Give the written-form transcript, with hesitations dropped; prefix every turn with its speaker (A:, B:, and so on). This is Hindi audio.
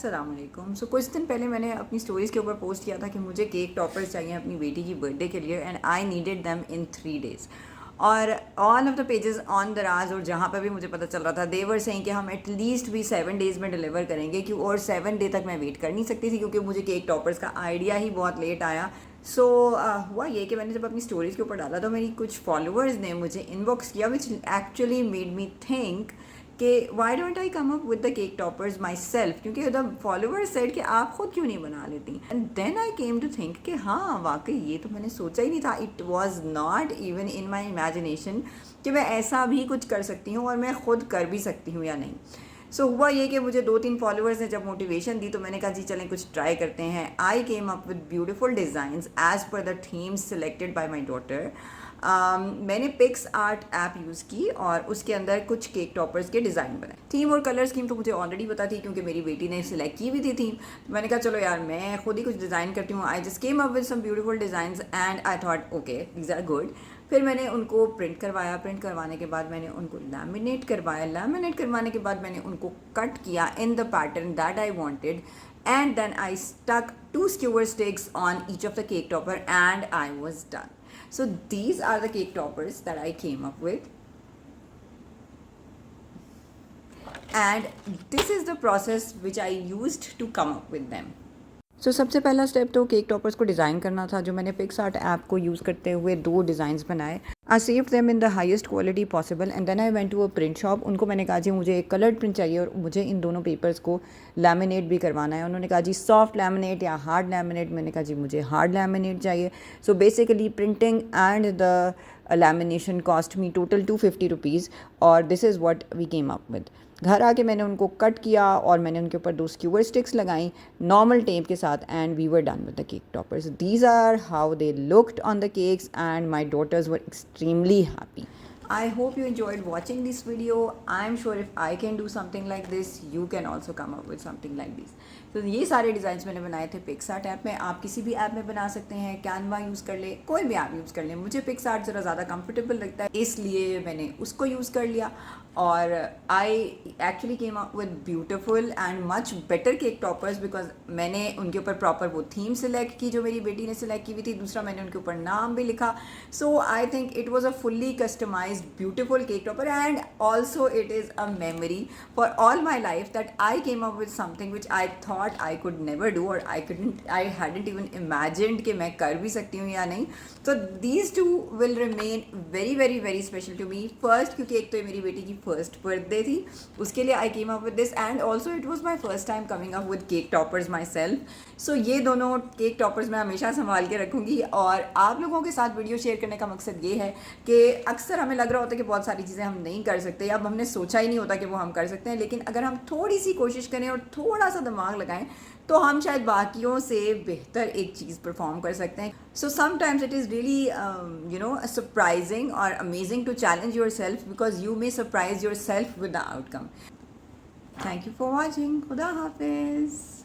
A: अस्सलाम वालेकुम। सो कुछ दिन पहले मैंने अपनी स्टोरीज़ के ऊपर पोस्ट किया था कि मुझे केक टॉपर्स चाहिए अपनी बेटी की बर्थडे के लिए and I needed them in 3 days। और all of the pages on दराज और जहाँ पर भी मुझे पता चल रहा था देवर सेइंग कि हम एटलीस्ट भी 7 days में डिलीवर करेंगे क्यों, और 7 day तक मैं वेट कर नहीं सकती थी क्योंकि मुझे केक टॉपर्स का आइडिया ही बहुत लेट आया। सो हुआ ये कि मैंने जब अपनी स्टोरीज़ के ऊपर डाला तो मेरी कुछ फॉलोअर्स ने मुझे इनबॉक्स किया which actually made me think कि why don't I come up with the cake toppers myself, क्योंकि द फॉलोअर्स सेड कि आप खुद क्यों नहीं बना लेती। And then I came to think कि हाँ वाकई ये तो मैंने सोचा ही नहीं था। It was not even in my imagination कि मैं ऐसा भी कुछ कर सकती हूँ और मैं खुद कर भी सकती हूँ या नहीं। सो हुआ ये कि मुझे 2-3 फॉलोअर्स ने जब मोटिवेशन दी तो मैंने कहा जी चलें कुछ ट्राई करते हैं। I came up with beautiful designs as per the themes selected by my daughter. मैंने पिक्स आर्ट ऐप यूज़ की और उसके अंदर कुछ केक टॉपर्स के डिज़ाइन बनाए। थीम और कलर स्कीम तो मुझे ऑलरेडी पता थी क्योंकि मेरी बेटी ने सिलेक्ट की भी थी थीम। तो मैंने कहा चलो यार मैं खुद ही कुछ डिज़ाइन करती हूँ। I just came up with some beautiful designs and I thought okay these are good. फिर मैंने उनको प्रिंट करवाया। प्रिंट करवाने के बाद मैंने उनको लैमिनेट करवाया। लैमिनेट करवाने के बाद मैंने उनको कट किया in the pattern that I wanted and then I stuck 2 skewer sticks on each of the cake topper and I was done. So these are the cake toppers that I came up with, and this is the process which I used to come up with them. सबसे पहला स्टेप तो केक टॉपर्स को डिज़ाइन करना था। जो मैंने पिक्स आर्ट ऐप को यूज़ करते हुए 2 डिज़ाइंस बनाए। I saved them in the highest quality possible and then I went to a print shop. उनको मैंने कहा जी मुझे एक कलर्ड प्रिंट चाहिए और मुझे इन दोनों पेपर्स को लैमिनेट भी करवाना है। उन्होंने कहा जी सॉफ्ट लैमिनेट या हार्ड लैमिनेट। मैंने कहा जी मुझे हार्ड लैमिनेट चाहिए। So basically printing and the lamination cost me total 250 rupees और this is what we came up with. घर आके मैंने उनको कट किया और मैंने उनके ऊपर 2 स्क्यूअर स्टिक्स लगाई नॉर्मल टेप के साथ and we were done with the cake toppers. These are how they looked on the cakes and my daughters were extremely happy. I hope you enjoyed watching this video. I'm sure if I can do something like this, you can also come up with something like this. तो ये सारे डिज़ाइंस मैंने बनाए थे पिक्सआर्ट ऐप में। आप किसी भी ऐप में बना सकते हैं। कैनवा यूज़ कर ले, कोई भी ऐप यूज़ कर ले। मुझे पिक्सआर्ट ज़रा ज़्यादा कंफर्टेबल लगता है इसलिए मैंने उसको यूज़ कर लिया और I actually came up with beautiful and much better cake toppers because मैंने उनके ऊपर प्रॉपर वो थीम सिलेक्ट की जो मेरी बेटी ने सिलेक्ट की हुई थी। दूसरा मैंने उनके ऊपर नाम भी लिखा। So I think it was a fully customized beautiful cake topper and also it is a memory for all my life that I came up with something which I thought I could never do or I hadn't even imagined कि मैं कर भी सकती हूँ या नहीं। So these two will remain very very very special to me. First क्योंकि एक तो ये मेरी बेटी की first birthday थी उसके लिए I came up with this and also it was my first time coming up with cake toppers myself. So ये दोनों केक टॉपर्स मैं हमेशा संभाल के रखूँगी और आप लोगों के साथ वीडियो शेयर करने का मकसद ये है कि अक्सर हमें लग रहा होता है कि बहुत सारी चीज़ें हम नहीं कर सकते या अब हमने सोचा ही नहीं होता कि वो हम कर सकते हैं, लेकिन अगर हम थोड़ी सी कोशिश करें और थोड़ा सा दिमाग लगाएं तो हम शायद बाकियों से बेहतर एक चीज़ परफॉर्म कर सकते हैं. So sometimes it is really surprising और amazing to challenge yourself because you may surprise yourself with the outcome. Thank you for watching. खुदा हाफिज़.